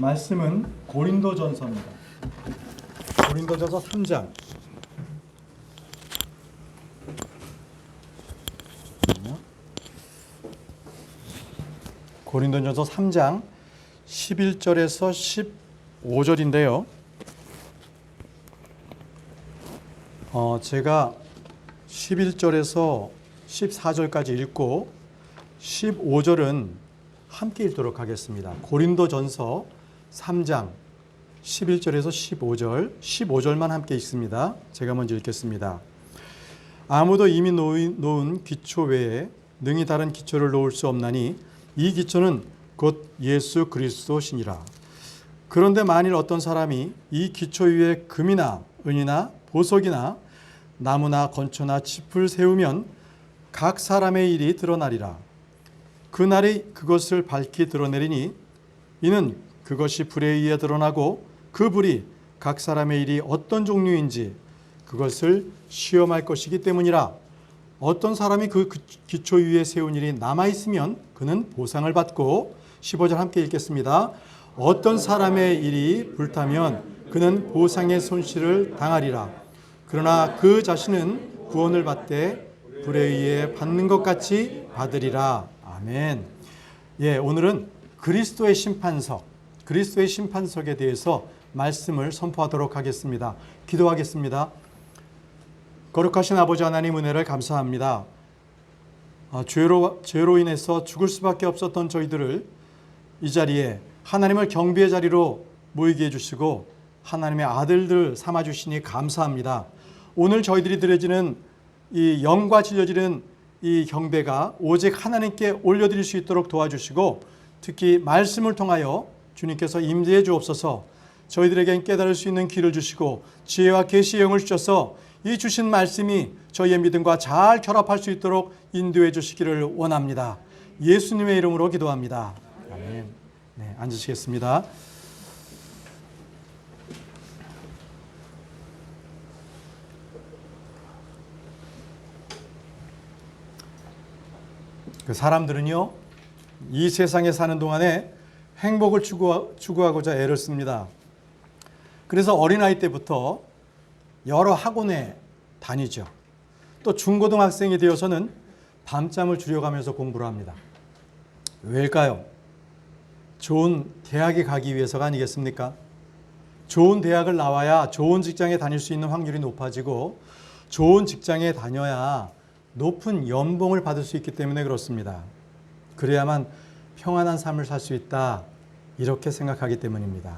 말씀은 고린도전서입니다. 고린도전서 3장. 고린도전서 3장 11절에서 15절인데요. 제가 11절에서 14절까지 읽고 15절은 함께 읽도록 하겠습니다. 고린도전서 3장 11절에서 15절, 15절만 함께 읽습니다. 제가 먼저 읽겠습니다. 아무도 이미 놓은 기초 외에 능히 다른 기초를 놓을 수 없나니 이 기초는 곧 예수 그리스도시니라. 그런데 만일 어떤 사람이 이 기초 위에 금이나 은이나 보석이나 나무나 건초나 짚을 세우면 각 사람의 일이 드러나리라. 그날이 그것을 밝히 드러내리니 이는 그것이 불에 의해 드러나고 그 불이 각 사람의 일이 어떤 종류인지 그것을 시험할 것이기 때문이라. 어떤 사람이 그 기초 위에 세운 일이 남아있으면 그는 보상을 받고 15절 함께 읽겠습니다. 어떤 사람의 일이 불타면 그는 보상의 손실을 당하리라. 그러나 그 자신은 구원을 받되 불에 의해 받는 것 같이 받으리라. 아멘. 오늘은 그리스도의 심판석에 대해서 말씀을 선포하도록 하겠습니다. 기도하겠습니다. 거룩하신 아버지 하나님 은혜를 감사합니다. 죄로 인해서 죽을 수밖에 없었던 저희들을 이 자리에 하나님을 경배의 자리로 모이게 해주시고 하나님의 아들들 삼아주시니 감사합니다. 오늘 저희들이 드려지는 이 영과 질려지는 이 경배가 오직 하나님께 올려드릴 수 있도록 도와주시고 특히 말씀을 통하여 주님께서 임재해 주옵소서. 저희들에게 깨달을 수 있는 길을 주시고 지혜와 계시의 영을 주셔서 이 주신 말씀이 저희의 믿음과 잘 결합할 수 있도록 인도해 주시기를 원합니다. 예수님의 이름으로 기도합니다. 아멘. 네, 앉으시겠습니다. 그 사람들은요, 이 세상에 사는 동안에 행복을 추구하고자 애를 씁니다. 그래서 어린아이 때부터 여러 학원에 다니죠. 또 중고등학생이 되어서는 밤잠을 줄여가면서 공부를 합니다. 왜일까요? 좋은 대학에 가기 위해서가 아니겠습니까? 좋은 대학을 나와야 좋은 직장에 다닐 수 있는 확률이 높아지고 좋은 직장에 다녀야 높은 연봉을 받을 수 있기 때문에 그렇습니다. 그래야만 평안한 삶을 살 수 있다, 이렇게 생각하기 때문입니다.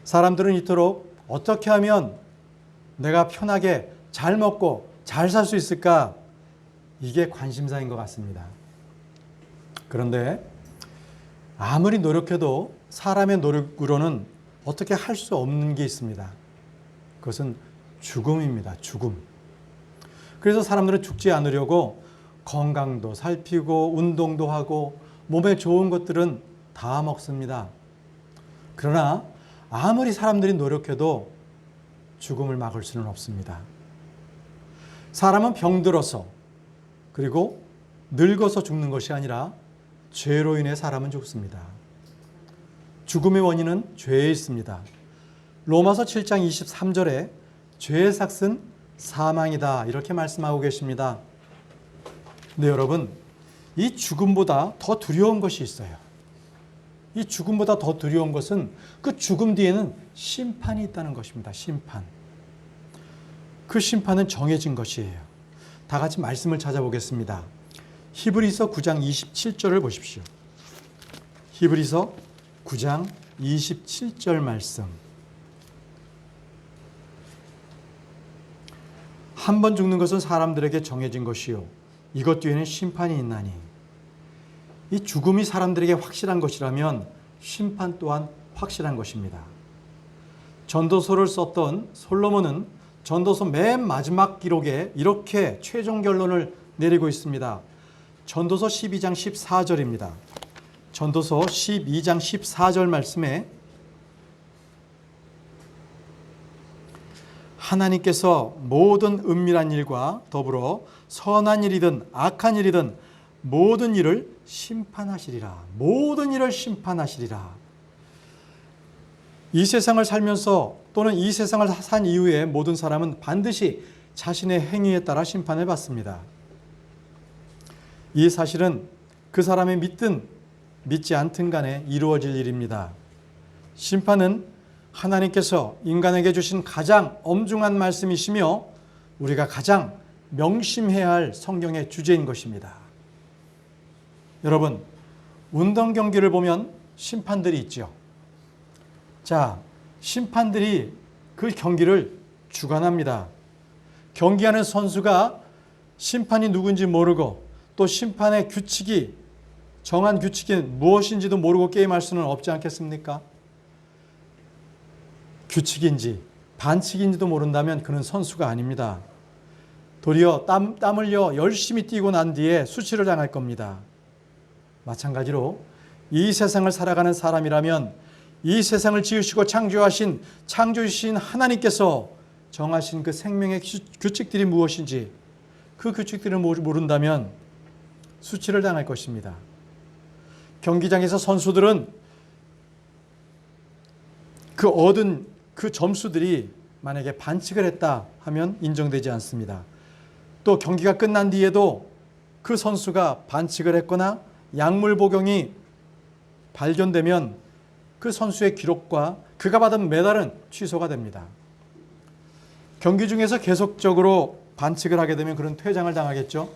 사람들은 이토록 어떻게 하면 내가 편하게 잘 먹고 잘 살 수 있을까? 이게 관심사인 것 같습니다. 그런데 아무리 노력해도 사람의 노력으로는 어떻게 할 수 없는 게 있습니다. 그것은 죽음입니다. 죽음. 그래서 사람들은 죽지 않으려고 건강도 살피고 운동도 하고 몸에 좋은 것들은 다 먹습니다. 그러나 아무리 사람들이 노력해도 죽음을 막을 수는 없습니다. 사람은 병들어서 그리고 늙어서 죽는 것이 아니라 죄로 인해 사람은 죽습니다. 죽음의 원인은 죄에 있습니다. 로마서 7장 23절에 죄의 삭은 사망이다, 이렇게 말씀하고 계십니다. 근데 여러분, 이 죽음보다 더 두려운 것이 있어요. 이 죽음보다 더 두려운 것은 그 죽음 뒤에는 심판이 있다는 것입니다. 심판. 그 심판은 정해진 것이에요. 다 같이 말씀을 찾아보겠습니다. 히브리서 9장 27절을 보십시오. 히브리서 9장 27절 말씀. 한 번 죽는 것은 사람들에게 정해진 것이요 이것 뒤에는 심판이 있나니. 이 죽음이 사람들에게 확실한 것이라면 심판 또한 확실한 것입니다. 전도서를 썼던 솔로몬은 전도서 맨 마지막 기록에 이렇게 최종 결론을 내리고 있습니다. 전도서 12장 14절입니다. 전도서 12장 14절 말씀에 하나님께서 모든 은밀한 일과 더불어 선한 일이든 악한 일이든 모든 일을 심판하시리라. 모든 일을 심판하시리라. 이 세상을 살면서 또는 이 세상을 산 이후에 모든 사람은 반드시 자신의 행위에 따라 심판을 받습니다. 이 사실은 그 사람이 믿든 믿지 않든 간에 이루어질 일입니다. 심판은 하나님께서 인간에게 주신 가장 엄중한 말씀이시며 우리가 가장 명심해야 할 성경의 주제인 것입니다. 여러분, 운동 경기를 보면 심판들이 있죠. 자, 심판들이 그 경기를 주관합니다. 경기하는 선수가 심판이 누군지 모르고 또 심판의 규칙이 정한 규칙이 무엇인지도 모르고 게임할 수는 없지 않겠습니까? 규칙인지 반칙인지도 모른다면 그는 선수가 아닙니다. 도리어 땀 흘려 열심히 뛰고 난 뒤에 수치를 당할 겁니다. 마찬가지로 이 세상을 살아가는 사람이라면 이 세상을 지으시고 창조주신 하나님께서 정하신 그 생명의 규칙들이 무엇인지 그 규칙들을 모른다면 수치를 당할 것입니다. 경기장에서 선수들은 그 얻은 그 점수들이 만약에 반칙을 했다 하면 인정되지 않습니다. 또 경기가 끝난 뒤에도 그 선수가 반칙을 했거나 약물 복용이 발견되면 그 선수의 기록과 그가 받은 메달은 취소가 됩니다. 경기 중에서 계속적으로 반칙을 하게 되면 그런 퇴장을 당하겠죠.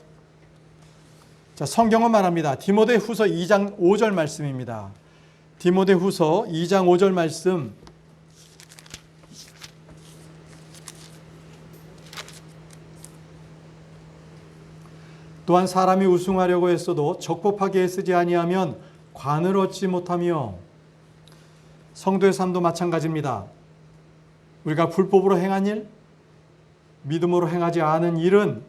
자, 성경은 말합니다. 디모데후서 2장 5절 말씀입니다. 디모데후서 2장 5절 말씀 또한 사람이 우승하려고 했어도 적법하게 애쓰지 아니하면 관을 얻지 못하며 성도의 삶도 마찬가지입니다. 우리가 불법으로 행한 일, 믿음으로 행하지 않은 일은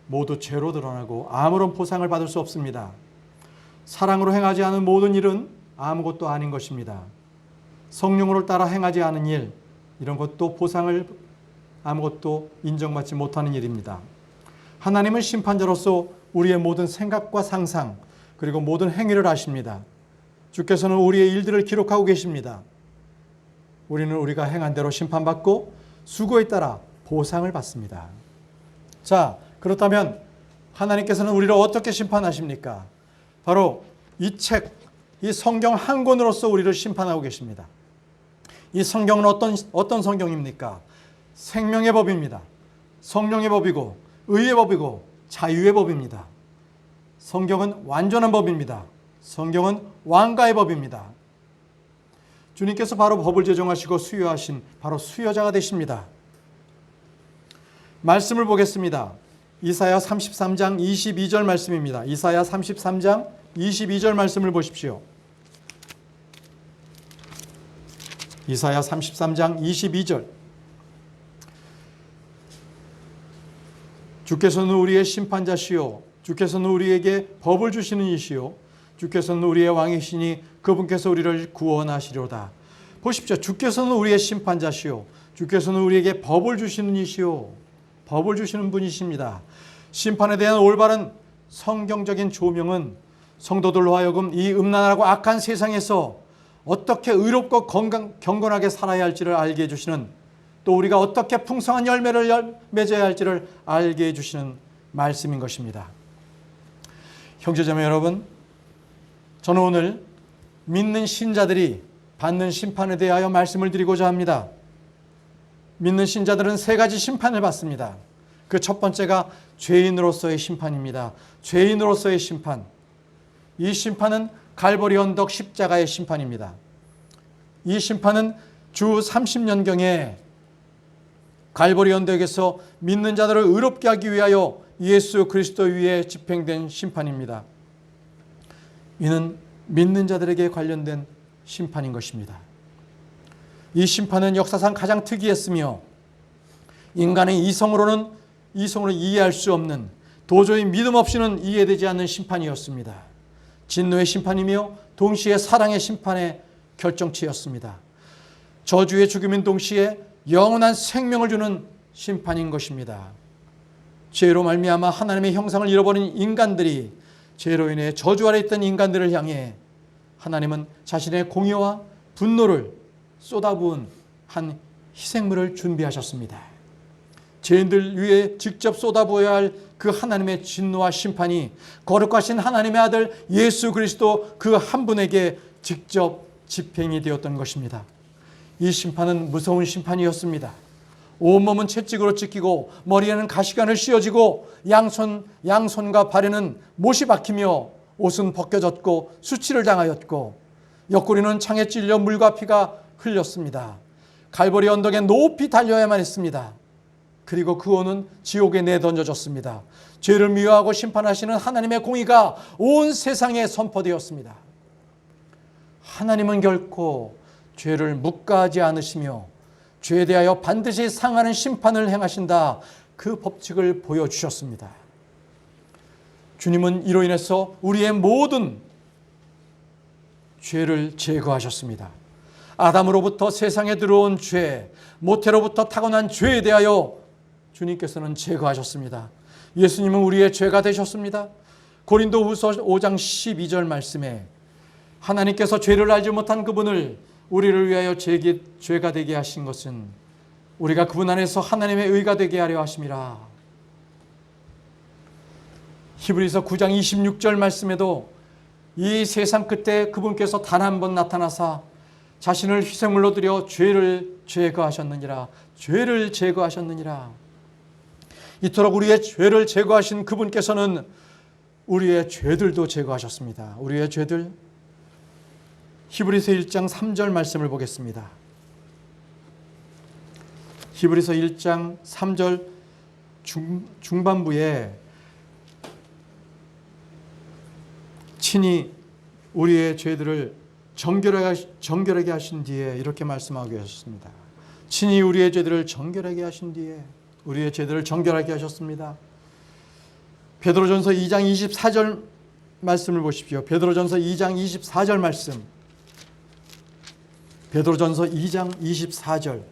모두 죄로 드러나고 아무런 보상을 받을 수 없습니다. 사랑으로 행하지 않은 모든 일은 아무것도 아닌 것입니다. 성령으로 따라 행하지 않은 일, 이런 것도 보상을 아무것도 인정받지 못하는 일입니다. 하나님은 심판자로서 우리의 모든 생각과 상상 그리고 모든 행위를 아십니다. 주께서는 우리의 일들을 기록하고 계십니다. 우리는 우리가 행한 대로 심판받고 수고에 따라 보상을 받습니다. 자, 그렇다면 하나님께서는 우리를 어떻게 심판하십니까? 바로 이 책, 이 성경 한 권으로서 우리를 심판하고 계십니다. 이 성경은 어떤 성경입니까? 생명의 법입니다. 성령의 법이고 의의 법이고 자유의 법입니다. 성경은 완전한 법입니다. 성경은 왕가의 법입니다. 주님께서 바로 법을 제정하시고 수여하신 바로 수여자가 되십니다. 말씀을 보겠습니다. 이사야 33장 22절 말씀입니다. 이사야 33장 22절 말씀을 보십시오. 이사야 33장 22절. 주께서는 우리의 심판자시요 주께서는 우리에게 법을 주시는 이시요 주께서는 우리의 왕이시니 그분께서 우리를 구원하시려다. 보십시오. 주께서는 우리의 심판자시요 주께서는 우리에게 법을 주시는 이시요 법을 주시는 분이십니다. 심판에 대한 올바른 성경적인 조명은 성도들로 하여금 이 음란하고 악한 세상에서 어떻게 의롭고 경건하게 살아야 할지를 알게 해주시는, 또 우리가 어떻게 풍성한 열매를 맺어야 할지를 알게 해주시는 말씀인 것입니다. 형제자매 여러분, 저는 오늘 믿는 신자들이 받는 심판에 대하여 말씀을 드리고자 합니다. 믿는 신자들은 세 가지 심판을 받습니다. 그 첫 번째가 죄인으로서의 심판입니다. 죄인으로서의 심판. 이 심판은 갈보리 언덕 십자가의 심판입니다. 이 심판은 주 30년경에 갈보리 언덕에서 믿는 자들을 의롭게 하기 위하여 예수 그리스도 위에 집행된 심판입니다. 이는 믿는 자들에게 관련된 심판인 것입니다. 이 심판은 역사상 가장 특이했으며 인간의 이성으로 이해할 수 없는, 도저히 믿음 없이는 이해되지 않는 심판이었습니다. 진노의 심판이며 동시에 사랑의 심판의 결정체였습니다. 저주의 죽음인 동시에 영원한 생명을 주는 심판인 것입니다. 죄로 말미암아 하나님의 형상을 잃어버린 인간들이, 죄로 인해 저주 아래 있던 인간들을 향해 하나님은 자신의 공의와 분노를 쏟아부은 한 희생물을 준비하셨습니다. 죄인들 위에 직접 쏟아부어야 할 그 하나님의 진노와 심판이 거룩하신 하나님의 아들 예수 그리스도 그 한 분에게 직접 집행이 되었던 것입니다. 이 심판은 무서운 심판이었습니다. 온몸은 채찍으로 찢기고 머리에는 가시관을 씌워지고 양손과 발에는 못이 박히며 옷은 벗겨졌고 수치를 당하였고 옆구리는 창에 찔려 물과 피가 흘렸습니다. 갈보리 언덕에 높이 달려야만 했습니다. 그리고 그 혼은 지옥에 내던져졌습니다. 죄를 미워하고 심판하시는 하나님의 공의가 온 세상에 선포되었습니다. 하나님은 결코 죄를 묵과하지 않으시며 죄에 대하여 반드시 상하는 심판을 행하신다. 그 법칙을 보여주셨습니다. 주님은 이로 인해서 우리의 모든 죄를 제거하셨습니다. 아담으로부터 세상에 들어온 죄, 모태로부터 타고난 죄에 대하여 주님께서는 제거하셨습니다. 예수님은 우리의 죄가 되셨습니다. 고린도후서 5장 12절 말씀에 하나님께서 죄를 알지 못한 그분을 우리를 위하여 죄가 되게 하신 것은 우리가 그분 안에서 하나님의 의가 되게 하려 하심이라. 히브리서 9장 26절 말씀에도 이 세상 끝에 그분께서 단 한 번 나타나사 자신을 희생물로 드려 죄를 제거하셨느니라. 죄를 제거하셨느니라. 이토록 우리의 죄를 제거하신 그분께서는 우리의 죄들도 제거하셨습니다. 우리의 죄들, 히브리서 1장 3절 말씀을 보겠습니다. 히브리서 1장 3절 중반부에 친히 우리의 죄들을 정결하게 하신 뒤에 이렇게 말씀하고 계셨습니다. 친히 우리의 죄들을 정결하게 하신 뒤에 우리의 죄들을 정결하게 하셨습니다. 베드로전서 2장 24절 말씀을 보십시오. 베드로전서 2장 24절 말씀. 베드로전서 2장 24절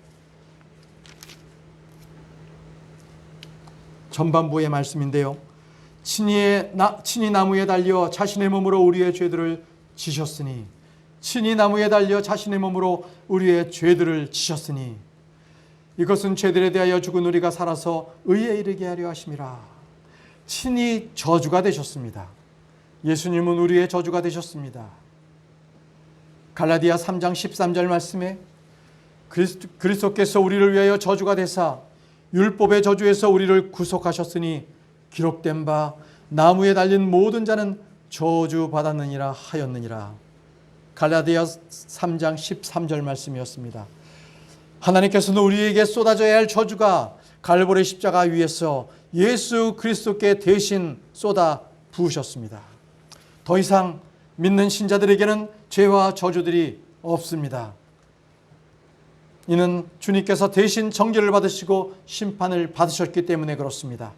전반부의 말씀인데요. 친히 나무에 달려 자신의 몸으로 우리의 죄들을 지셨으니 친히 나무에 달려 자신의 몸으로 우리의 죄들을 지셨으니 이것은 죄들에 대하여 죽은 우리가 살아서 의에 이르게 하려 하심이라. 친히 저주가 되셨습니다. 예수님은 우리의 저주가 되셨습니다. 갈라디아 3장 13절 말씀에 그리스도께서 우리를 위하여 저주가 되사 율법의 저주에서 우리를 구속하셨으니 기록된 바 나무에 달린 모든 자는 저주받았느니라 하였느니라. 갈라디아 3장 13절 말씀이었습니다. 하나님께서는 우리에게 쏟아져야 할 저주가 갈보리 십자가 위에서 예수 그리스도께 대신 쏟아 부으셨습니다. 더 이상 믿는 신자들에게는 죄와 저주들이 없습니다. 이는 주님께서 대신 정죄를 받으시고 심판을 받으셨기 때문에 그렇습니다.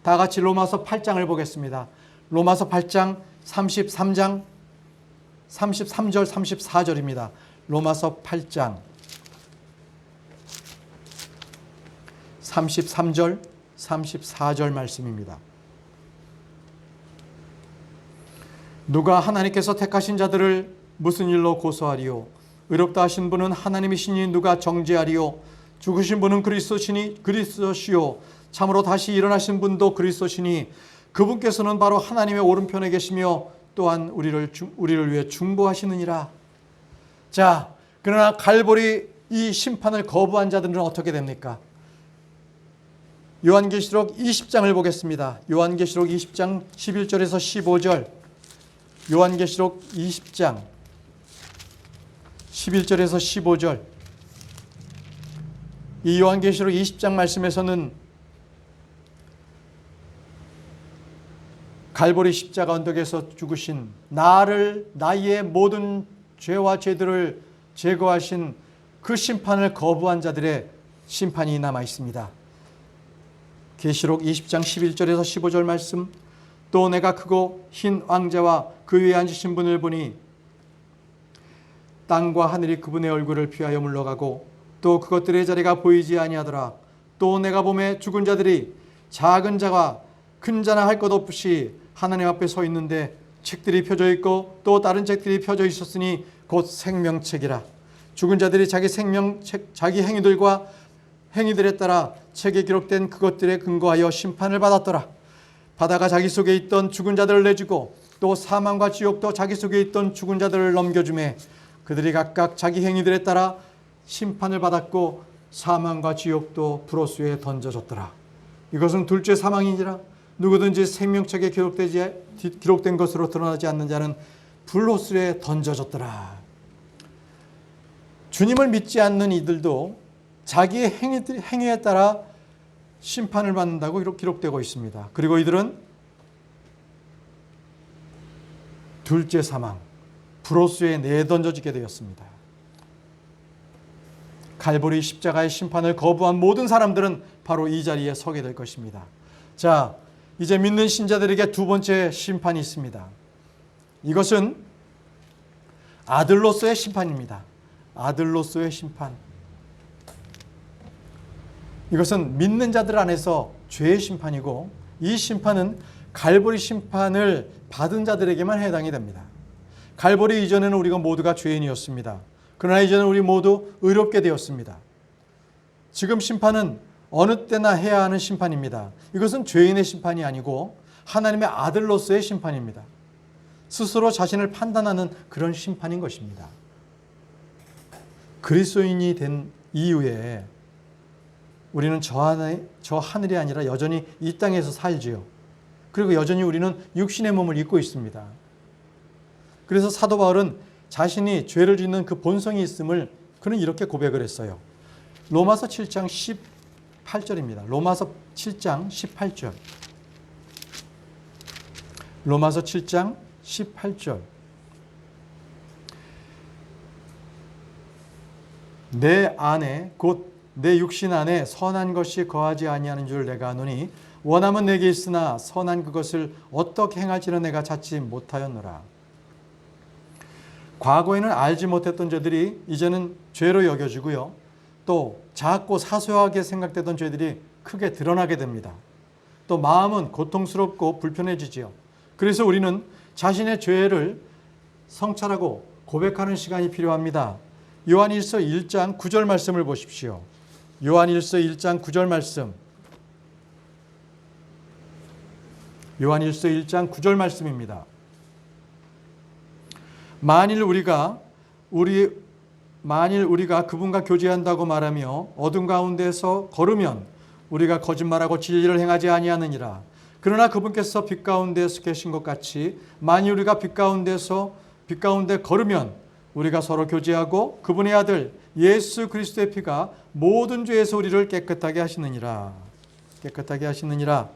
다 같이 로마서 8장을 보겠습니다. 로마서 8장 33절 34절입니다. 로마서 8장 33절 34절 말씀입니다. 누가 하나님께서 택하신 자들을 무슨 일로 고소하리요? 의롭다 하신 분은 하나님이시니 누가 정죄하리요? 죽으신 분은 그리스도시요 참으로 다시 일어나신 분도 그리스도시니 그분께서는 바로 하나님의 오른편에 계시며 또한 우리를 위해 중보하시느니라. 자, 그러나 갈보리 이 심판을 거부한 자들은 어떻게 됩니까? 요한계시록 20장을 보겠습니다. 요한계시록 20장 11절에서 15절. 요한계시록 20장 11절에서 15절. 이 요한계시록 20장 말씀에서는 갈보리 십자가 언덕에서 죽으신 나의 모든 죄와 죄들을 제거하신 그 심판을 거부한 자들의 심판이 남아 있습니다. 계시록 20장 11절에서 15절 말씀. 또 내가 크고 흰 왕자와 그 위에 앉으신 분을 보니 땅과 하늘이 그분의 얼굴을 피하여 물러가고 또 그것들의 자리가 보이지 아니하더라. 또 내가 보매 죽은 자들이 작은 자가 큰 자나 할 것 없이 하나님 앞에 서 있는데 책들이 펴져 있고 또 다른 책들이 펴져 있었으니 곧 생명책이라. 죽은 자들이 자기 행위들과 행위들에 따라 책에 기록된 그것들에 근거하여 심판을 받았더라. 바다가 자기 속에 있던 죽은 자들을 내주고 또 사망과 지옥도 자기 속에 있던 죽은 자들을 넘겨주매 그들이 각각 자기 행위들에 따라 심판을 받았고 사망과 지옥도 불호수에 던져졌더라. 이것은 둘째 사망이니라. 누구든지 생명책에 기록된 것으로 드러나지 않는 자는 불호수에 던져졌더라. 주님을 믿지 않는 이들도 자기의 행위에 따라 심판을 받는다고 기록되고 있습니다. 그리고 이들은 둘째 사망, 불호수에 내던져지게 되었습니다. 갈보리 십자가의 심판을 거부한 모든 사람들은 바로 이 자리에 서게 될 것입니다. 자, 이제 믿는 신자들에게 두 번째 심판이 있습니다. 이것은 아들로서의 심판입니다. 아들로서의 심판. 이것은 믿는 자들 안에서 죄의 심판이고 이 심판은 갈보리 심판을 받은 자들에게만 해당이 됩니다. 갈보리 이전에는 우리가 모두가 죄인이었습니다. 그러나 이제는 우리 모두 의롭게 되었습니다. 지금 심판은 어느 때나 해야 하는 심판입니다. 이것은 죄인의 심판이 아니고 하나님의 아들로서의 심판입니다. 스스로 자신을 판단하는 그런 심판인 것입니다. 그리스도인이 된 이후에 우리는 저 하늘이 아니라 여전히 이 땅에서 살지요. 그리고 여전히 우리는 육신의 몸을 입고 있습니다. 그래서 사도 바울은 자신이 죄를 짓는 그 본성이 있음을 그는 이렇게 고백을 했어요. 로마서 7장 18절입니다. 로마서 7장 18절. 로마서 7장 18절. 내 안에 곧 내 육신 안에 선한 것이 거하지 아니하는 줄 내가 아노니 원함은 내게 있으나 선한 그것을 어떻게 행할지는 내가 찾지 못하였노라. 과거에는 알지 못했던 죄들이 이제는 죄로 여겨지고요. 또 작고 사소하게 생각되던 죄들이 크게 드러나게 됩니다. 또 마음은 고통스럽고 불편해지지요. 그래서 우리는 자신의 죄를 성찰하고 고백하는 시간이 필요합니다. 요한일서 1장 9절 말씀을 보십시오. 요한일서 1장 9절 말씀. 요한일서 1장 9절 말씀입니다. 만일 우리가 그분과 교제한다고 말하며 어둠 가운데서 걸으면 우리가 거짓말하고 진리를 행하지 아니하느니라. 그러나 그분께서 빛 가운데 계신 것 같이 만일 우리가 빛 가운데 걸으면 우리가 서로 교제하고 그분의 아들 예수 그리스도의 피가 모든 죄에서 우리를 깨끗하게 하시느니라. 깨끗하게 하시느니라.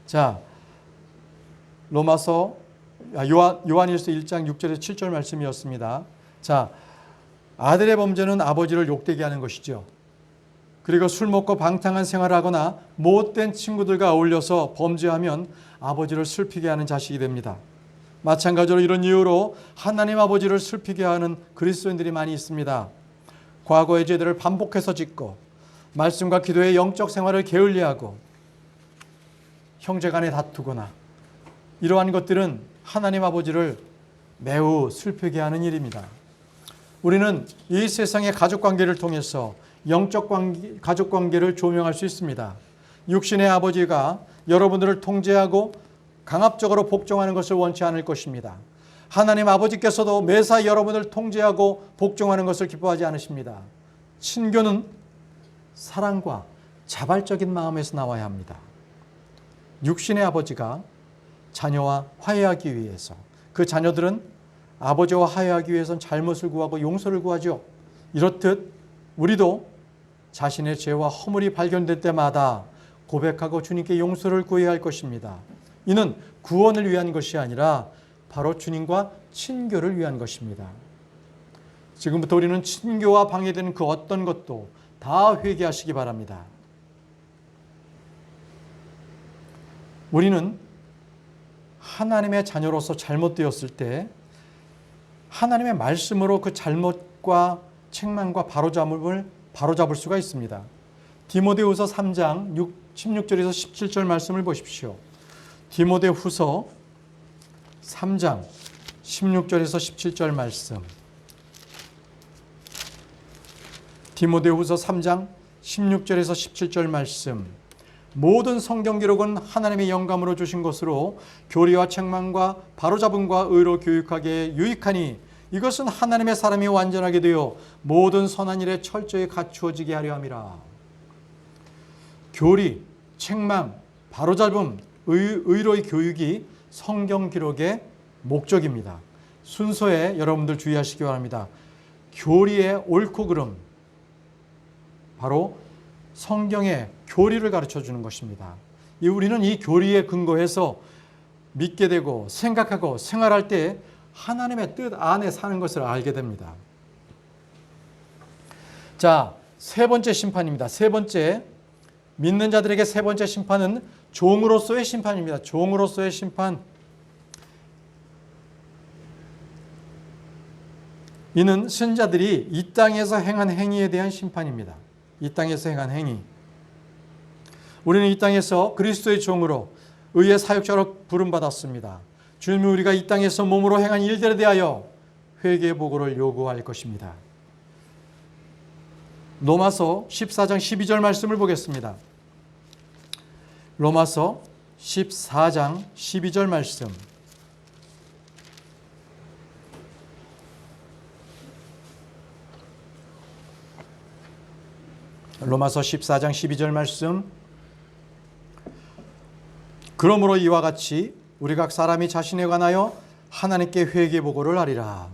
자, 요한일서 1장 6절에서 7절 말씀이었습니다. 자, 아들의 범죄는 아버지를 욕되게 하는 것이죠. 그리고 술 먹고 방탕한 생활을 하거나 못된 친구들과 어울려서 범죄하면 아버지를 슬피게 하는 자식이 됩니다. 마찬가지로 이런 이유로 하나님 아버지를 슬피게 하는 그리스도인들이 많이 있습니다. 과거의 죄들을 반복해서 짓고 말씀과 기도의 영적 생활을 게을리하고 형제 간에 다투거나 이러한 것들은 하나님 아버지를 매우 슬프게 하는 일입니다. 우리는 이 세상의 가족관계를 통해서 영적 가족관계를 조명할 수 있습니다. 육신의 아버지가 여러분들을 통제하고 강압적으로 복종하는 것을 원치 않을 것입니다. 하나님 아버지께서도 매사 여러분을 통제하고 복종하는 것을 기뻐하지 않으십니다. 친교는 사랑과 자발적인 마음에서 나와야 합니다. 육신의 아버지가 자녀와 화해하기 위해서, 그 자녀들은 아버지와 화해하기 위해서는 잘못을 구하고 용서를 구하죠. 이렇듯 우리도 자신의 죄와 허물이 발견될 때마다 고백하고 주님께 용서를 구해야 할 것입니다. 이는 구원을 위한 것이 아니라 바로 주님과 친교를 위한 것입니다. 지금부터 우리는 친교와 방해되는 그 어떤 것도 다 회개하시기 바랍니다. 우리는 하나님의 자녀로서 잘못되었을 때 하나님의 말씀으로 그 잘못과 책망과 바로잡을 수가 있습니다. 디모데후서 3장 16절에서 17절 말씀을 보십시오. 디모데후서 3장 16절에서 17절 말씀. 디모데후서 3장 16절에서 17절 말씀. 모든 성경 기록은 하나님의 영감으로 주신 것으로 교리와 책망과 바로잡음과 의로 교육하기에 유익하니 이것은 하나님의 사람이 완전하게 되어 모든 선한 일에 철저히 갖추어지게 하려 함이라. 교리, 책망, 바로잡음, 의로의 교육이 성경 기록의 목적입니다. 순서에 여러분들 주의하시기 바랍니다. 교리의 옳고 그름, 바로 성경의 교리를 가르쳐 주는 것입니다. 우리는 이 교리에 근거해서 믿게 되고 생각하고 생활할 때 하나님의 뜻 안에 사는 것을 알게 됩니다. 자, 세 번째 심판입니다. 세 번째, 믿는 자들에게 세 번째 심판은 종으로서의 심판입니다. 종으로서의 심판. 이는 신자들이 이 땅에서 행한 행위에 대한 심판입니다. 이 땅에서 행한 행위. 우리는 이 땅에서 그리스도의 종으로 의의 사역자로 부름받았습니다. 주님이 우리가 이 땅에서 몸으로 행한 일들에 대하여 회개의 보고를 요구할 것입니다. 로마서 14장 12절 말씀을 보겠습니다. 로마서 14장 12절 말씀. 로마서 14장 12절 말씀. 그러므로 이와 같이 우리 각 사람이 자신에 관하여 하나님께 회개 보고를 하리라.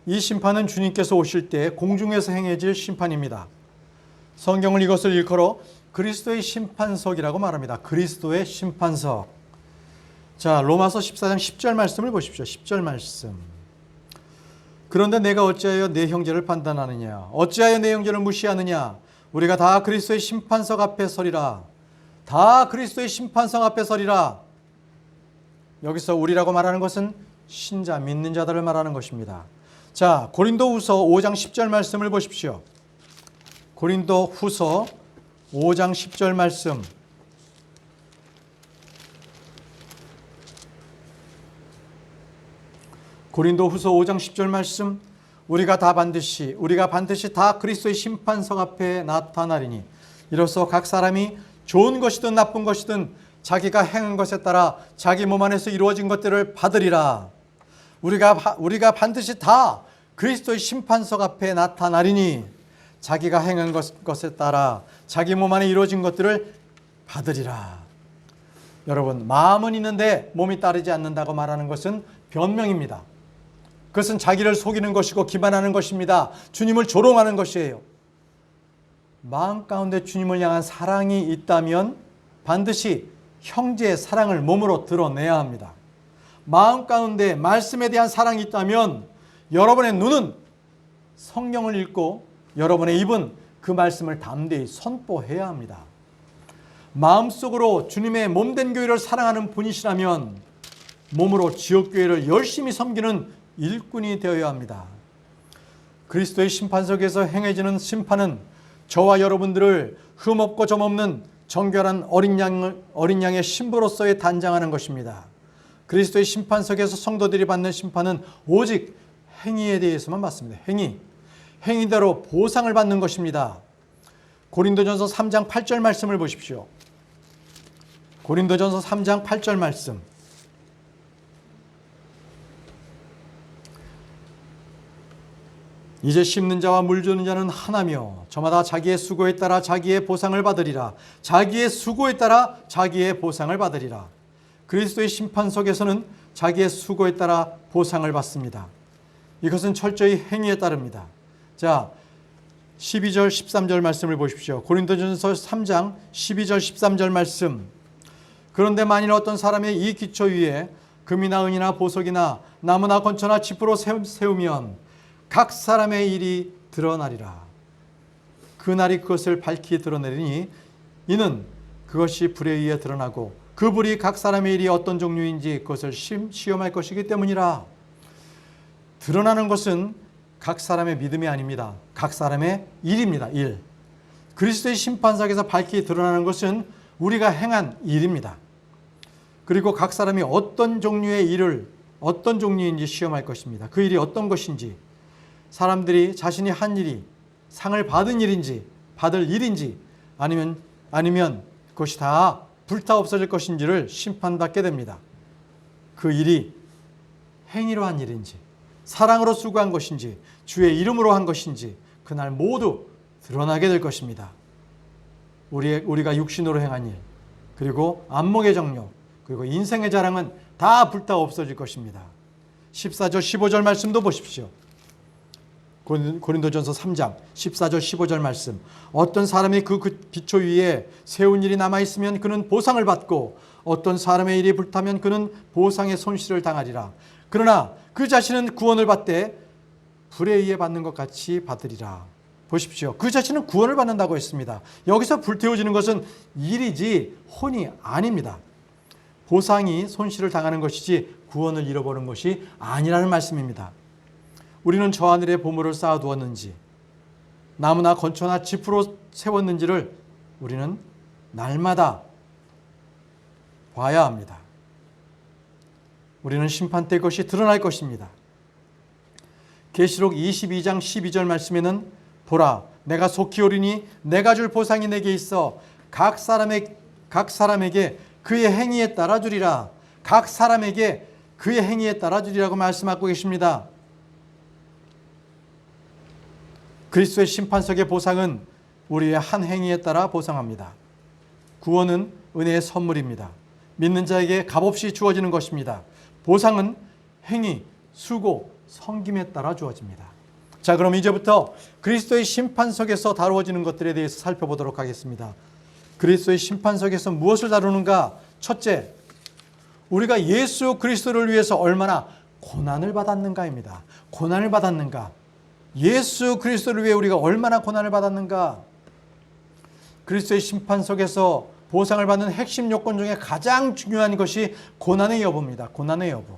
이 심판은 주님께서 오실 때 공중에서 행해질 심판입니다. 성경을 이것을 일컬어 그리스도의 심판석이라고 말합니다. 그리스도의 심판석. 자, 로마서 14장 10절 말씀을 보십시오. 10절 말씀. 그런데 내가 어찌하여 내 형제를 판단하느냐? 어찌하여 내 형제를 무시하느냐? 우리가 다 그리스도의 심판석 앞에 서리라. 다 그리스도의 심판석 앞에 서리라. 여기서 우리라고 말하는 것은 신자, 믿는 자들을 말하는 것입니다. 자, 고린도후서 5장 10절 말씀을 보십시오. 고린도후서 5장 10절 말씀. 고린도후서 5장 10절 말씀. 우리가 반드시 다 그리스도의 심판석 앞에 나타나리니 이로써 각 사람이 좋은 것이든 나쁜 것이든 자기가 행한 것에 따라 자기 몸 안에서 이루어진 것들을 받으리라. 우리가 반드시 다 그리스도의 심판석 앞에 나타나리니 자기가 행한 것에 따라 자기 몸 안에 이루어진 것들을 받으리라. 여러분, 마음은 있는데 몸이 따르지 않는다고 말하는 것은 변명입니다. 그것은 자기를 속이는 것이고 기만하는 것입니다. 주님을 조롱하는 것이에요. 마음 가운데 주님을 향한 사랑이 있다면 반드시 형제의 사랑을 몸으로 드러내야 합니다. 마음 가운데 말씀에 대한 사랑이 있다면 여러분의 눈은 성경을 읽고 여러분의 입은 그 말씀을 담대히 선포해야 합니다. 마음속으로 주님의 몸된 교회를 사랑하는 분이시라면 몸으로 지역교회를 열심히 섬기는 일꾼이 되어야 합니다. 그리스도의 심판석에서 행해지는 심판은 저와 여러분들을 흠없고 점없는 정결한 어린 양의 신부로서의 단장하는 것입니다. 그리스도의 심판석에서 성도들이 받는 심판은 오직 행위에 대해서만 받습니다. 행위대로 보상을 받는 것입니다. 고린도전서 3장 8절 말씀을 보십시오. 고린도전서 3장 8절 말씀. 이제 심는 자와 물 주는 자는 하나며 저마다 자기의 수고에 따라 자기의 보상을 받으리라. 자기의 수고에 따라 자기의 보상을 받으리라. 그리스도의 심판석에서는 자기의 수고에 따라 보상을 받습니다. 이것은 철저히 행위에 따릅니다. 자, 12절 13절 말씀을 보십시오. 고린도전서 3장 12절 13절 말씀. 그런데 만일 어떤 사람의 이 기초 위에 금이나 은이나 보석이나 나무나 건초나 짚으로 세우면 각 사람의 일이 드러나리라. 그날이 그것을 밝히 드러내리니 이는 그것이 불에 의해 드러나고 그 불이 각 사람의 일이 어떤 종류인지 그것을 시험할 것이기 때문이라. 드러나는 것은 각 사람의 믿음이 아닙니다. 각 사람의 일입니다. 일. 그리스도의 심판석에서 밝히 드러나는 것은 우리가 행한 일입니다. 그리고 각 사람이 어떤 종류의 일을 어떤 종류인지 시험할 것입니다. 그 일이 어떤 것인지, 사람들이 자신이 한 일이 상을 받은 일인지 받을 일인지 아니면 그것이 다 불타 없어질 것인지를 심판받게 됩니다. 그 일이 행위로 한 일인지 사랑으로 수고한 것인지 주의 이름으로 한 것인지 그날 모두 드러나게 될 것입니다. 우리가 육신으로 행한 일, 그리고 안목의 정욕, 그리고 인생의 자랑은 다 불타 없어질 것입니다. 14절 15절 말씀도 보십시오. 고린도전서 3장 14절 15절 말씀. 어떤 사람이 그 기초 위에 세운 일이 남아있으면 그는 보상을 받고 어떤 사람의 일이 불타면 그는 보상의 손실을 당하리라. 그러나 그 자신은 구원을 받되 불에 의해 받는 것 같이 받으리라. 보십시오. 그 자신은 구원을 받는다고 했습니다. 여기서 불태워지는 것은 일이지 혼이 아닙니다. 보상이 손실을 당하는 것이지 구원을 잃어버린 것이 아니라는 말씀입니다. 우리는 저 하늘에 보물을 쌓아두었는지 나무나 건초나 지프로 세웠는지를 우리는 날마다 봐야 합니다. 우리는 심판 때 것이 드러날 것입니다. 계시록 22장 12절 말씀에는 보라, 내가 속히 오리니 내가 줄 보상이 내게 있어 각 사람에게 그의 행위에 따라 주리라. 각 사람에게 그의 행위에 따라 주리라고 말씀하고 계십니다. 그리스도의 심판석의 보상은 우리의 한 행위에 따라 보상합니다. 구원은 은혜의 선물입니다. 믿는 자에게 값없이 주어지는 것입니다. 보상은 행위, 수고, 섬김에 따라 주어집니다. 자, 그럼 이제부터 그리스도의 심판석에서 다루어지는 것들에 대해서 살펴보도록 하겠습니다. 그리스도의 심판석에서 무엇을 다루는가? 첫째, 우리가 예수 그리스도를 위해서 얼마나 고난을 받았는가입니다. 고난을 받았는가? 예수 그리스도를 위해 우리가 얼마나 고난을 받았는가? 그리스도의 심판석에서 보상을 받는 핵심 요건 중에 가장 중요한 것이 고난의 여부입니다. 고난의 여부.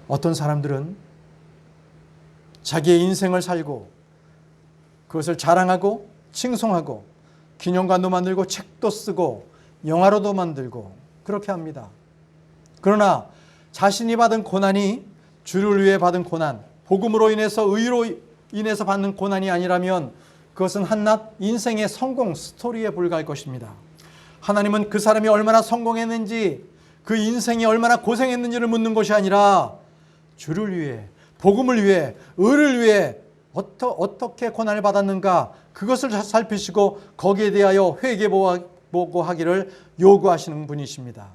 어떤 사람들은 자기의 인생을 살고 그것을 자랑하고 칭송하고 기념관도 만들고 책도 쓰고 영화로도 만들고 그렇게 합니다. 그러나 자신이 받은 고난이 주를 위해 받은 고난, 복음으로 인해서 의로 인해서 받는 고난이 아니라면 그것은 한낱 인생의 성공 스토리에 불과할 것입니다. 하나님은 그 사람이 얼마나 성공했는지, 그 인생이 얼마나 고생했는지를 묻는 것이 아니라 주를 위해, 복음을 위해, 의를 위해 어떻게 고난을 받았는가, 그것을 살피시고 거기에 대하여 회개보고하기를 요구하시는 분이십니다.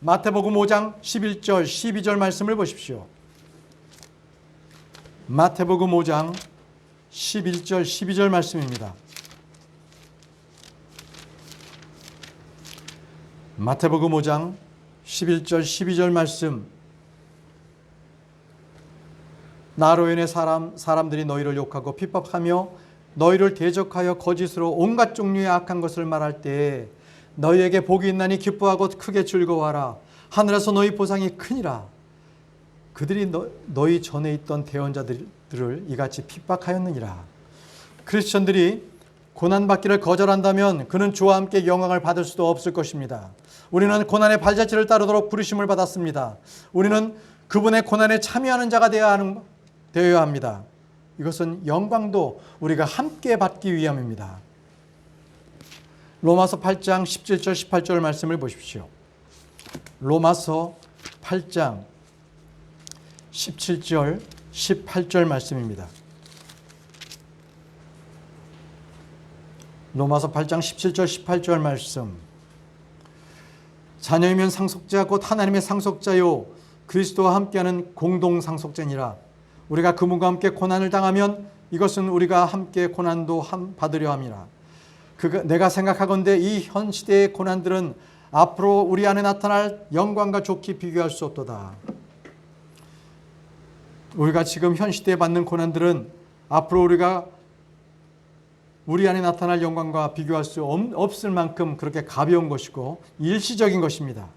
마태복음 5장 11절 12절 말씀을 보십시오. 마태복음 5장 11절 12절 말씀입니다. 마태복음 5장 11절 12절 말씀. 나로 인해 사람들이 너희를 욕하고 핍박하며 너희를 대적하여 거짓으로 온갖 종류의 악한 것을 말할 때에 너희에게 복이 있나니 기뻐하고 크게 즐거워하라. 하늘에서 너희 보상이 크니라. 그들이 너희 전에 있던 대언자들을 이같이 핍박하였느니라. 크리스천들이 고난받기를 거절한다면 그는 주와 함께 영광을 받을 수도 없을 것입니다. 우리는 고난의 발자취를 따르도록 부르심을 받았습니다. 우리는 그분의 고난에 참여하는 자가 되어야 합니다. 이것은 영광도 우리가 함께 받기 위함입니다. 로마서 8장 17절 18절 말씀을 보십시오. 로마서 8장 17절 18절 말씀입니다. 로마서 8장 17절 18절 말씀. 자녀이면 상속자 곧 하나님의 상속자요 그리스도와 함께하는 공동 상속자니라. 우리가 그분과 함께 고난을 당하면 이것은 우리가 함께 고난도 받으려 함이라. 내가 생각하건대 이 현 시대의 고난들은 앞으로 우리 안에 나타날 영광과 좋게 비교할 수 없도다. 우리가 지금 현 시대에 받는 고난들은 앞으로 우리 안에 나타날 영광과 비교할 수 없을 만큼 그렇게 가벼운 것이고 일시적인 것입니다.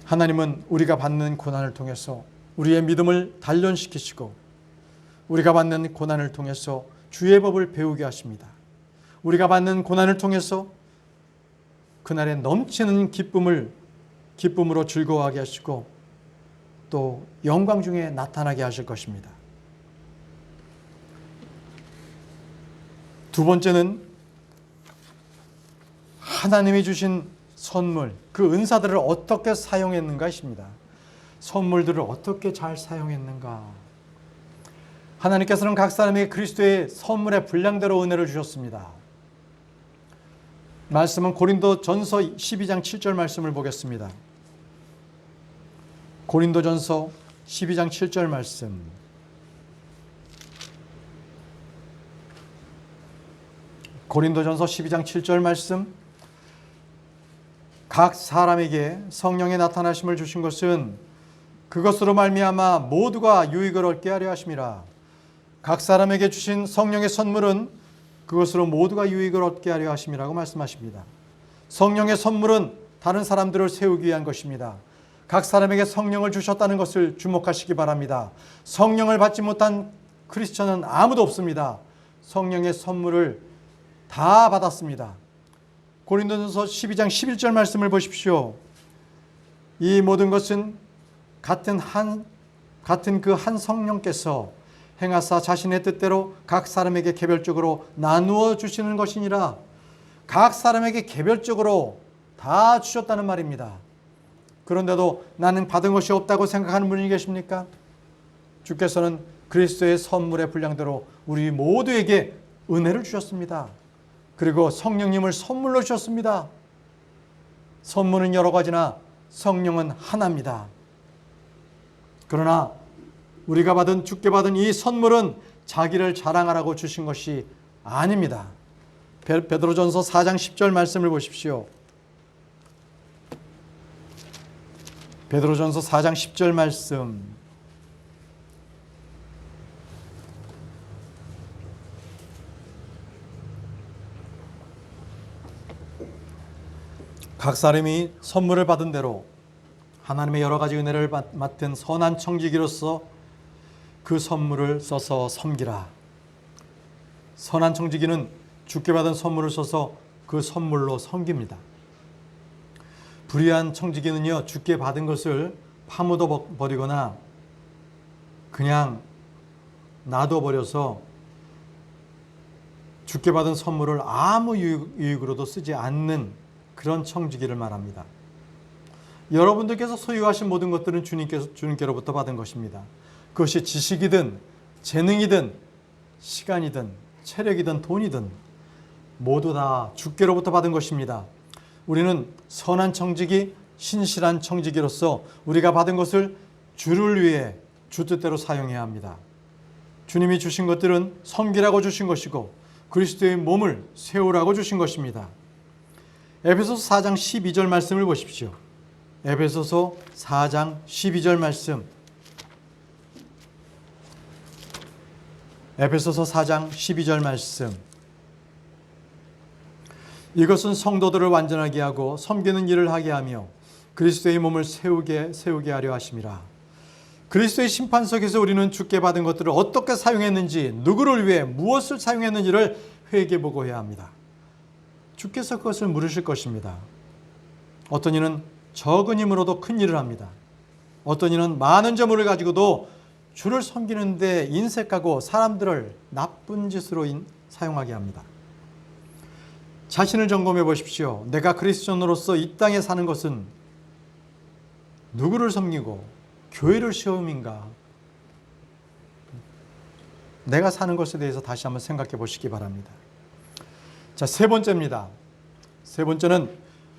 하나님은 우리가 받는 고난을 통해서 우리의 믿음을 단련시키시고 우리가 받는 고난을 통해서 주의 법을 배우게 하십니다. 우리가 받는 고난을 통해서 그날의 넘치는 기쁨을 기쁨으로 즐거워하게 하시고 또 영광 중에 나타나게 하실 것입니다. 두 번째는 하나님이 주신 선물, 그 은사들을 어떻게 사용했는가입니다. 선물들을 어떻게 잘 사용했는가. 하나님께서는 각 사람에게 그리스도의 선물의 분량대로 은혜를 주셨습니다. 말씀은 고린도전서 12장 7절 말씀을 보겠습니다. 고린도전서 12장 7절 말씀. 고린도전서 12장 7절 말씀. 각 사람에게 성령의 나타나심을 주신 것은 그것으로 말미암아 모두가 유익을 얻게 하려 하심이라. 각 사람에게 주신 성령의 선물은 그것으로 모두가 유익을 얻게 하려 하심이라고 말씀하십니다. 성령의 선물은 다른 사람들을 세우기 위한 것입니다. 각 사람에게 성령을 주셨다는 것을 주목하시기 바랍니다. 성령을 받지 못한 크리스천은 아무도 없습니다. 성령의 선물을 다 받았습니다. 고린도전서 12장 11절 말씀을 보십시오. 이 모든 것은 같은 그 한 성령께서 행하사 자신의 뜻대로 각 사람에게 개별적으로 나누어 주시는 것이니라. 각 사람에게 개별적으로 다 주셨다는 말입니다. 그런데도 나는 받은 것이 없다고 생각하는 분이 계십니까? 주께서는 그리스도의 선물의 분량대로 우리 모두에게 은혜를 주셨습니다. 그리고 성령님을 선물로 주셨습니다. 선물은 여러 가지나 성령은 하나입니다. 그러나 우리가 주께 받은 이 선물은 자기를 자랑하라고 주신 것이 아닙니다. 베드로전서 4장 10절 말씀을 보십시오. 베드로전서 4장 10절 말씀. 각 사람이 선물을 받은 대로 하나님의 여러 가지 은혜를 맡은 선한 청지기로서 그 선물을 써서 섬기라. 선한 청지기는 주께 받은 선물을 써서 그 선물로 섬깁니다. 불의한 청지기는요, 주께 받은 것을 파묻어 버리거나 그냥 놔둬 버려서 주께 받은 선물을 아무 유익으로도 쓰지 않는 그런 청지기를 말합니다. 여러분들께서 소유하신 모든 것들은 주님께로부터 받은 것입니다. 그것이 지식이든 재능이든 시간이든 체력이든 돈이든 모두 다 주께로부터 받은 것입니다. 우리는 선한 청지기, 신실한 청지기로서 우리가 받은 것을 주를 위해 주 뜻대로 사용해야 합니다. 주님이 주신 것들은 섬기라고 주신 것이고 그리스도의 몸을 세우라고 주신 것입니다. 에베소서 4장 12절 말씀을 보십시오. 에베소서 4장 12절 말씀. 에베소서 4장 12절 말씀. 이것은 성도들을 완전하게 하고 섬기는 일을 하게 하며 그리스도의 몸을 세우게 하려 하심이라. 그리스도의 심판석에서 우리는 주께 받은 것들을 어떻게 사용했는지, 누구를 위해 무엇을 사용했는지를 회개보고 해야 합니다. 주께서 그것을 물으실 것입니다. 어떤 이는 적은 힘으로도 큰 일을 합니다. 어떤 이는 많은 재물을 가지고도 주를 섬기는데 인색하고 사람들을 나쁜 짓으로 사용하게 합니다. 자신을 점검해 보십시오. 내가 그리스도인으로서 이 땅에 사는 것은 누구를 섬기고 교회를 세움인가? 내가 사는 것에 대해서 다시 한번 생각해 보시기 바랍니다. 자, 세 번째입니다. 세 번째는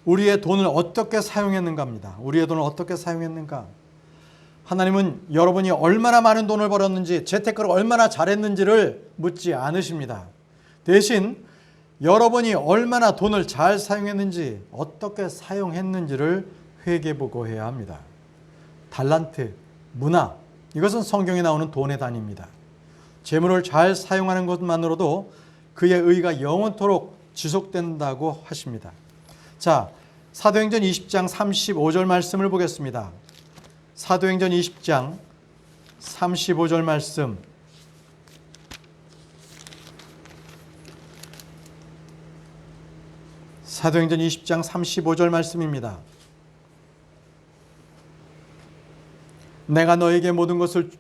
우리의 돈을 어떻게 사용했는가입니다. 우리의 돈을 어떻게 사용했는가? 하나님은 여러분이 얼마나 많은 돈을 벌었는지, 재테크를 얼마나 잘했는지를 묻지 않으십니다. 대신 여러분이 얼마나 돈을 잘 사용했는지, 어떻게 사용했는지를 회개보고 해야 합니다. 달란트, 문화, 이것은 성경에 나오는 돈의 단위입니다. 재물을 잘 사용하는 것만으로도 그의 의가 영원토록 지속된다고 하십니다. 자, 사도행전 20장 35절 말씀을 보겠습니다. 사도행전 20장 35절 말씀. 사도행전 20장 35절 말씀입니다. 내가 너에게 모든 것을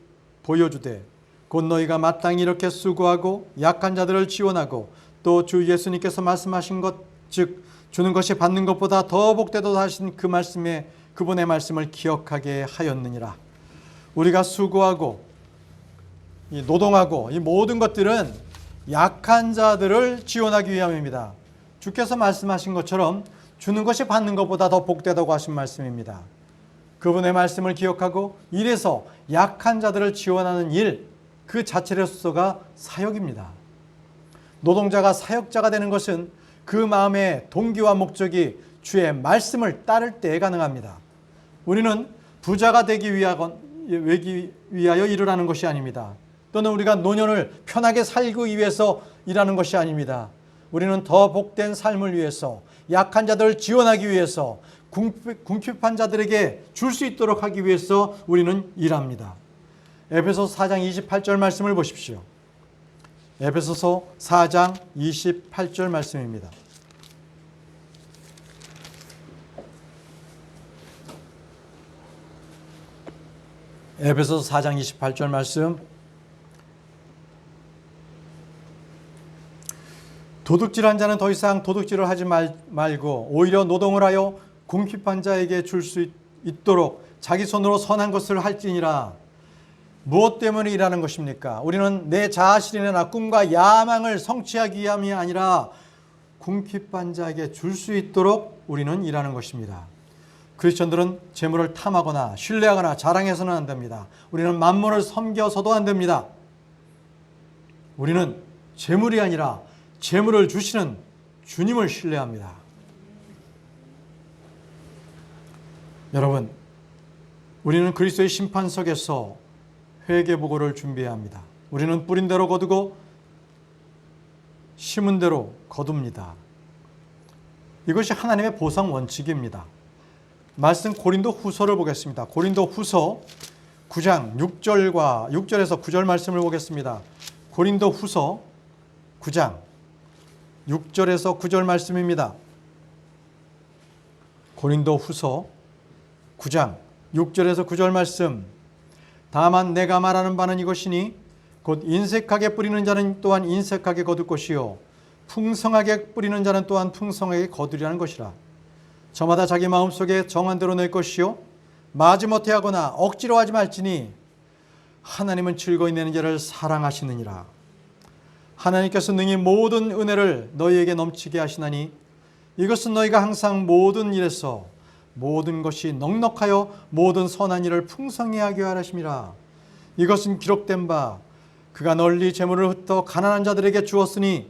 보여주되 곧 너희가 마땅히 이렇게 수고하고 약한 자들을 지원하고 또 주 예수님께서 말씀하신 것 즉 주는 것이 받는 것보다 더 복되도다 하신 그 말씀에 그분의 말씀을 기억하게 하였느니라. 우리가 수고하고 이 노동하고 이 모든 것들은 약한 자들을 지원하기 위함입니다. 주께서 말씀하신 것처럼 주는 것이 받는 것보다 더 복되다고 하신 말씀입니다. 그분의 말씀을 기억하고 이래서 약한 자들을 지원하는 일, 그 자체로서가 사역입니다. 노동자가 사역자가 되는 것은 그 마음의 동기와 목적이 주의 말씀을 따를 때 가능합니다. 우리는 부자가 되기 위하여 일을 하는 것이 아닙니다. 또는 우리가 노년을 편하게 살기 위해서 일하는 것이 아닙니다. 우리는 더 복된 삶을 위해서, 약한 자들을 지원하기 위해서, 궁핍한 자들에게 줄 수 있도록 하기 위해서 우리는 일합니다. 에베소서 4장 28절 말씀을 보십시오. 에베소서 4장 28절 말씀입니다. 에베소서 4장 28절 말씀. 도둑질한 자는 더 이상 도둑질을 하지 말고 오히려 노동을 하여 궁핍한 자에게 줄 수 있도록 자기 손으로 선한 것을 할지니라. 무엇 때문에 일하는 것입니까? 우리는 내 자아실현이나 꿈과 야망을 성취하기 위함이 아니라 궁핍한 자에게 줄 수 있도록 우리는 일하는 것입니다. 크리스천들은 재물을 탐하거나 신뢰하거나 자랑해서는 안 됩니다. 우리는 만물을 섬겨서도 안 됩니다. 우리는 재물이 아니라 재물을 주시는 주님을 신뢰합니다. 여러분, 우리는 그리스도의 심판석에서 회개보고를 준비해야 합니다. 우리는 뿌린 대로 거두고 심은 대로 거둡니다. 이것이 하나님의 보상 원칙입니다. 말씀 고린도 후서를 보겠습니다. 고린도 후서 9장 6절에서 9절 말씀을 보겠습니다. 고린도 후서 9장 6절에서 9절 말씀입니다. 고린도 후서 9장 6절에서 9절 말씀. 다만 내가 말하는 바는 이것이니 곧 인색하게 뿌리는 자는 또한 인색하게 거둘 것이요 풍성하게 뿌리는 자는 또한 풍성하게 거두리라는 것이라. 저마다 자기 마음속에 정한 대로 낼 것이요 마지못해 하거나 억지로 하지 말지니 하나님은 즐거이 내는 자를 사랑하시느니라. 하나님께서 능히 모든 은혜를 너희에게 넘치게 하시나니 이것은 너희가 항상 모든 일에서 모든 것이 넉넉하여 모든 선한 일을 풍성히 하게 하심이라. 이것은 기록된 바 그가 널리 재물을 흩어 가난한 자들에게 주었으니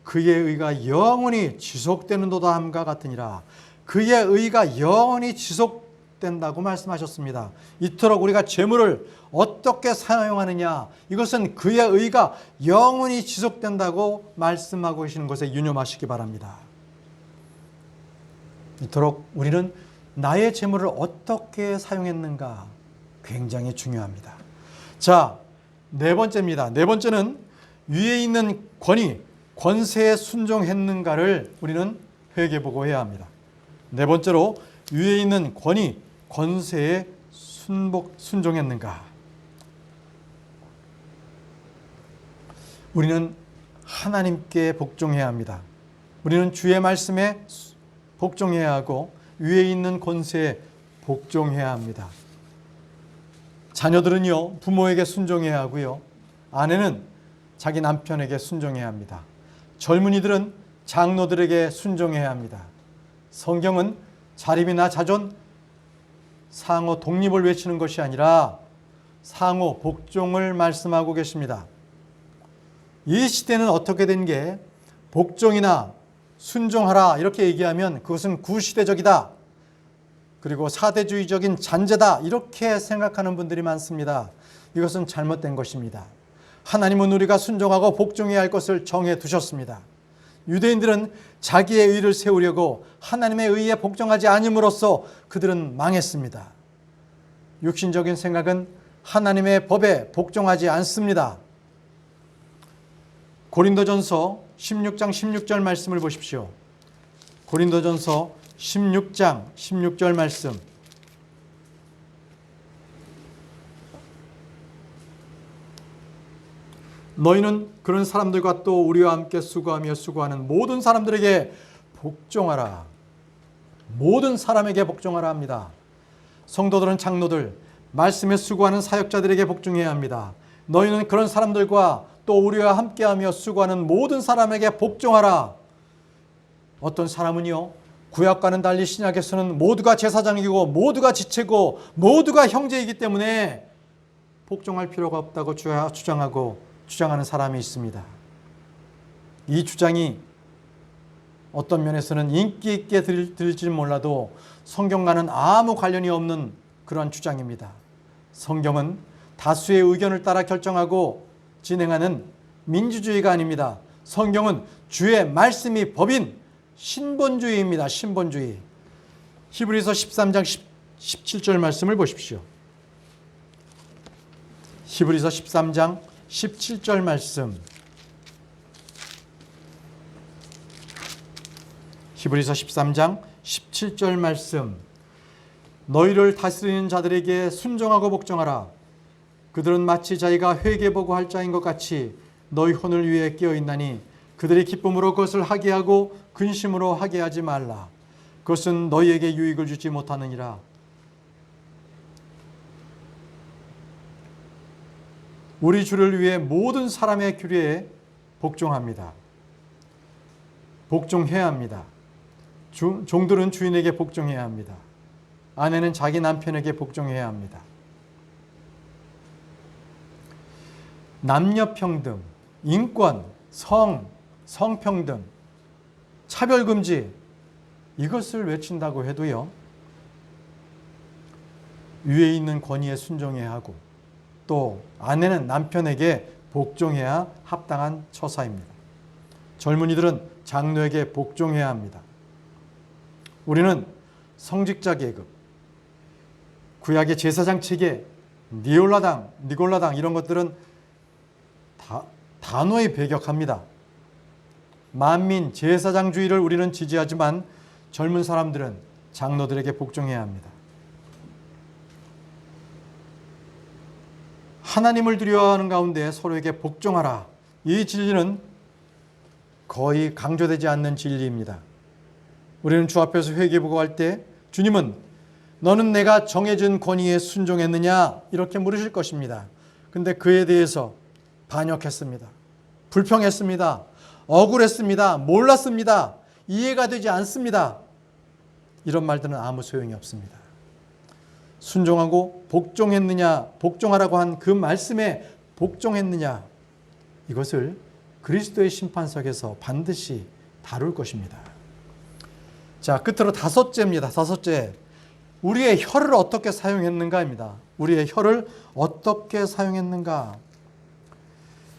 그의 의가 영원히 지속되는도다 함과 같으니라. 그의 의가 영원히 지속된다고 말씀하셨습니다. 이토록 우리가 재물을 어떻게 사용하느냐, 이것은 그의 의가 영원히 지속된다고 말씀하고 계시는 것에 유념하시기 바랍니다. 이토록 우리는 나의 재물을 어떻게 사용했는가 굉장히 중요합니다. 자, 네 번째입니다. 네 번째는 위에 있는 권세에 순종했는가를 우리는 회개보고해야 합니다. 네 번째로 위에 있는 권세에 순종했는가. 우리는 하나님께 복종해야 합니다. 우리는 주의 말씀에 복종해야 하고 위에 있는 권세에 복종해야 합니다. 자녀들은요, 부모에게 순종해야 하고요. 아내는 자기 남편에게 순종해야 합니다. 젊은이들은 장로들에게 순종해야 합니다. 성경은 자립이나 자존, 상호 독립을 외치는 것이 아니라 상호 복종을 말씀하고 계십니다. 이 시대는 어떻게 된 게 복종이나 순종하라 이렇게 얘기하면 그것은 구시대적이다. 그리고 사대주의적인 잔재다 이렇게 생각하는 분들이 많습니다. 이것은 잘못된 것입니다. 하나님은 우리가 순종하고 복종해야 할 것을 정해 두셨습니다. 유대인들은 자기의 의를 세우려고 하나님의 의에 복종하지 않음으로써 그들은 망했습니다. 육신적인 생각은 하나님의 법에 복종하지 않습니다. 고린도전서 16장 16절 말씀을 보십시오. 고린도전서 16장 16절 말씀. 너희는 그런 사람들과 또 우리와 함께 수고하며 수고하는 모든 사람들에게 복종하라. 모든 사람에게 복종하라 합니다. 성도들은 장로들, 말씀에 수고하는 사역자들에게 복종해야 합니다. 너희는 그런 사람들과 또 우리와 함께하며 수고하는 모든 사람에게 복종하라. 어떤 사람은요, 구약과는 달리 신약에서는 모두가 제사장이고 모두가 지체고 모두가 형제이기 때문에 복종할 필요가 없다고 주장하는 사람이 있습니다. 이 주장이 어떤 면에서는 인기 있게 들릴지는 몰라도 성경과는 아무 관련이 없는 그런 주장입니다. 성경은 다수의 의견을 따라 결정하고 진행하는 민주주의가 아닙니다. 성경은 주의 말씀이 법인 신본주의입니다. 신본주의. 히브리서 13장 17절 말씀을 보십시오. 히브리서 13장 17절 말씀. 히브리서 13장 17절 말씀. 너희를 다스리는 자들에게 순종하고 복종하라. 그들은 마치 자기가 회개보고 할 자인 것 같이 너희 혼을 위해 깨어있나니 그들의 기쁨으로 그것을 하게 하고 근심으로 하게 하지 말라. 그것은 너희에게 유익을 주지 못하느니라. 우리 주를 위해 모든 사람의 규례에 복종합니다. 복종해야 합니다. 종들은 주인에게 복종해야 합니다. 아내는 자기 남편에게 복종해야 합니다. 남녀평등, 인권, 성평등, 차별금지, 이것을 외친다고 해도요, 위에 있는 권위에 순종해야 하고 또 아내는 남편에게 복종해야 합당한 처사입니다. 젊은이들은 장로에게 복종해야 합니다. 우리는 성직자 계급, 구약의 제사장 체계, 니골라당 이런 것들은 다 단호히 배격합니다. 만민 제사장주의를 우리는 지지하지만 젊은 사람들은 장로들에게 복종해야 합니다. 하나님을 두려워하는 가운데 서로에게 복종하라. 이 진리는 거의 강조되지 않는 진리입니다. 우리는 주 앞에서 회개보고할 때 주님은 너는 내가 정해진 권위에 순종했느냐 이렇게 물으실 것입니다. 근데 그에 대해서 반역했습니다. 불평했습니다. 억울했습니다. 몰랐습니다. 이해가 되지 않습니다. 이런 말들은 아무 소용이 없습니다. 순종하고 복종했느냐, 복종하라고 한 그 말씀에 복종했느냐, 이것을 그리스도의 심판석에서 반드시 다룰 것입니다. 자, 끝으로 다섯째입니다. 다섯째, 우리의 혀를 어떻게 사용했는가입니다. 우리의 혀를 어떻게 사용했는가.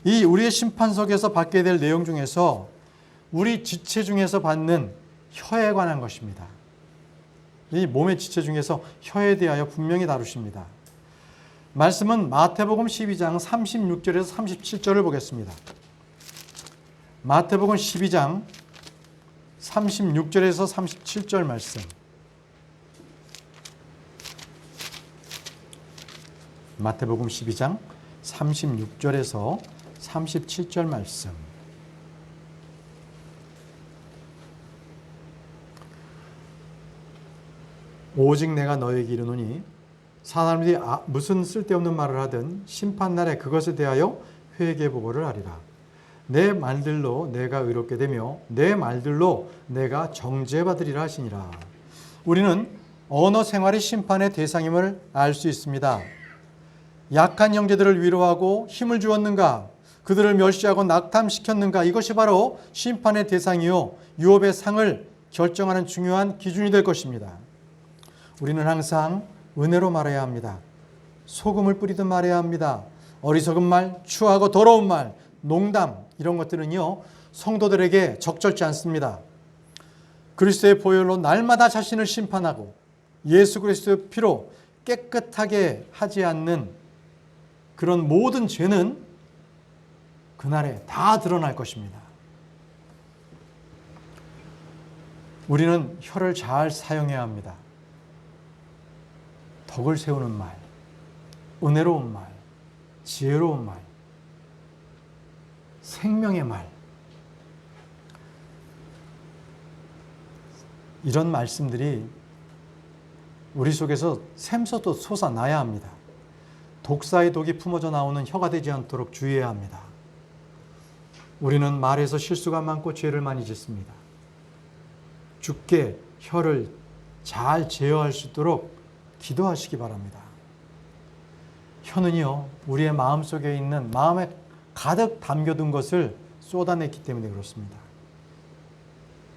이 우리의 심판석에서 받게 될 내용 중에서 우리 지체 중에서 받는 혀에 관한 것입니다. 이 몸의 지체 중에서 혀에 대하여 분명히 다루십니다. 말씀은 마태복음 12장 36절에서 37절을 보겠습니다. 마태복음 12장 36절에서 37절 말씀. 마태복음 12장 36절에서 37절 말씀. 오직 내가 너에게 이르노니 사람들이 무슨 쓸데없는 말을 하든 심판날에 그것에 대하여 회개보고를 하리라. 내 말들로 내가 의롭게 되며 내 말들로 내가 정죄받으리라 하시니라. 우리는 언어 생활이 심판의 대상임을 알 수 있습니다. 약한 형제들을 위로하고 힘을 주었는가? 그들을 멸시하고 낙담시켰는가? 이것이 바로 심판의 대상이요 유업의 상을 결정하는 중요한 기준이 될 것입니다. 우리는 항상 은혜로 말해야 합니다. 소금을 뿌리듯 말해야 합니다. 어리석은 말, 추하고 더러운 말, 농담 이런 것들은요 성도들에게 적절치 않습니다. 그리스도의 보혈로 날마다 자신을 심판하고 예수 그리스도의 피로 깨끗하게 하지 않는 그런 모든 죄는 그날에 다 드러날 것입니다. 우리는 혀를 잘 사용해야 합니다. 덕을 세우는 말, 은혜로운 말, 지혜로운 말, 생명의 말. 이런 말씀들이 우리 속에서 샘솟듯 솟아나야 합니다. 독사의 독이 품어져 나오는 혀가 되지 않도록 주의해야 합니다. 우리는 말에서 실수가 많고 죄를 많이 짓습니다. 주께 혀를 잘 제어할 수 있도록 기도하시기 바랍니다. 혀는요, 우리의 마음속에 있는, 마음에 가득 담겨둔 것을 쏟아냈기 때문에 그렇습니다.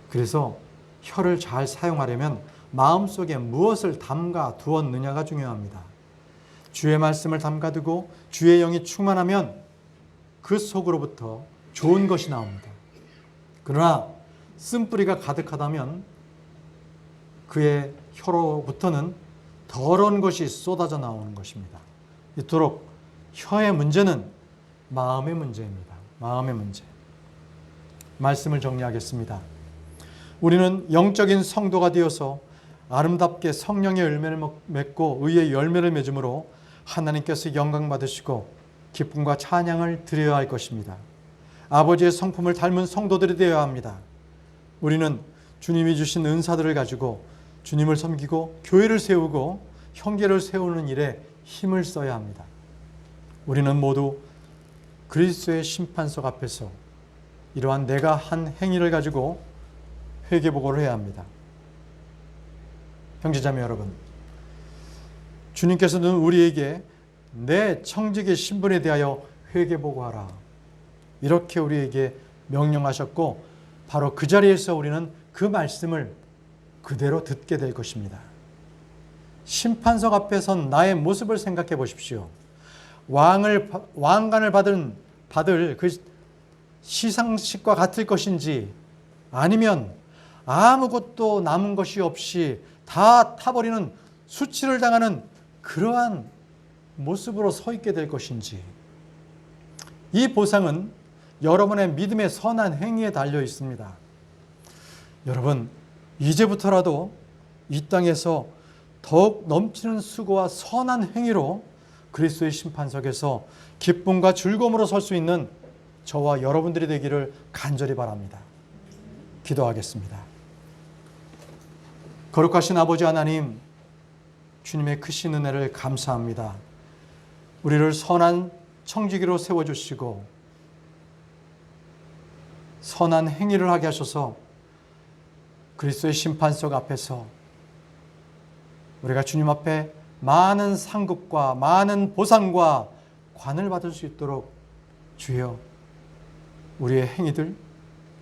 그래서 혀를 잘 사용하려면 마음속에 무엇을 담가 두었느냐가 중요합니다. 주의 말씀을 담가두고 주의 영이 충만하면 그 속으로부터 좋은 것이 나옵니다. 그러나 쓴뿌리가 가득하다면 그의 혀로부터는 더러운 것이 쏟아져 나오는 것입니다. 이토록 혀의 문제는 마음의 문제입니다. 마음의 문제. 말씀을 정리하겠습니다. 우리는 영적인 성도가 되어서 아름답게 성령의 열매를 맺고 의의 열매를 맺음으로 하나님께서 영광 받으시고 기쁨과 찬양을 드려야 할 것입니다. 아버지의 성품을 닮은 성도들이 되어야 합니다. 우리는 주님이 주신 은사들을 가지고 주님을 섬기고 교회를 세우고 형제를 세우는 일에 힘을 써야 합니다. 우리는 모두 그리스도의 심판석 앞에서 이러한 내가 한 행위를 가지고 회개보고를 해야 합니다. 형제자매 여러분, 주님께서는 우리에게 내 청지기 신분에 대하여 회개보고하라, 이렇게 우리에게 명령하셨고 바로 그 자리에서 우리는 그 말씀을 그대로 듣게 될 것입니다. 심판석 앞에 선 나의 모습을 생각해 보십시오. 왕관을 받을 그 시상식과 같을 것인지, 아니면 아무것도 남은 것이 없이 다 타버리는 수치를 당하는 그러한 모습으로 서 있게 될 것인지. 이 보상은 여러분의 믿음의 선한 행위에 달려 있습니다. 여러분, 이제부터라도 이 땅에서 더욱 넘치는 수고와 선한 행위로 그리스도의 심판석에서 기쁨과 즐거움으로 설 수 있는 저와 여러분들이 되기를 간절히 바랍니다. 기도하겠습니다. 거룩하신 아버지 하나님, 주님의 크신 은혜를 감사합니다. 우리를 선한 청지기로 세워주시고 선한 행위를 하게 하셔서 그리스도의 심판석 앞에서 우리가 주님 앞에 많은 상급과 많은 보상과 관을 받을 수 있도록 주여, 우리의 행위들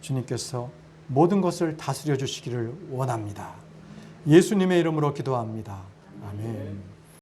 주님께서 모든 것을 다스려 주시기를 원합니다. 예수님의 이름으로 기도합니다. 아멘.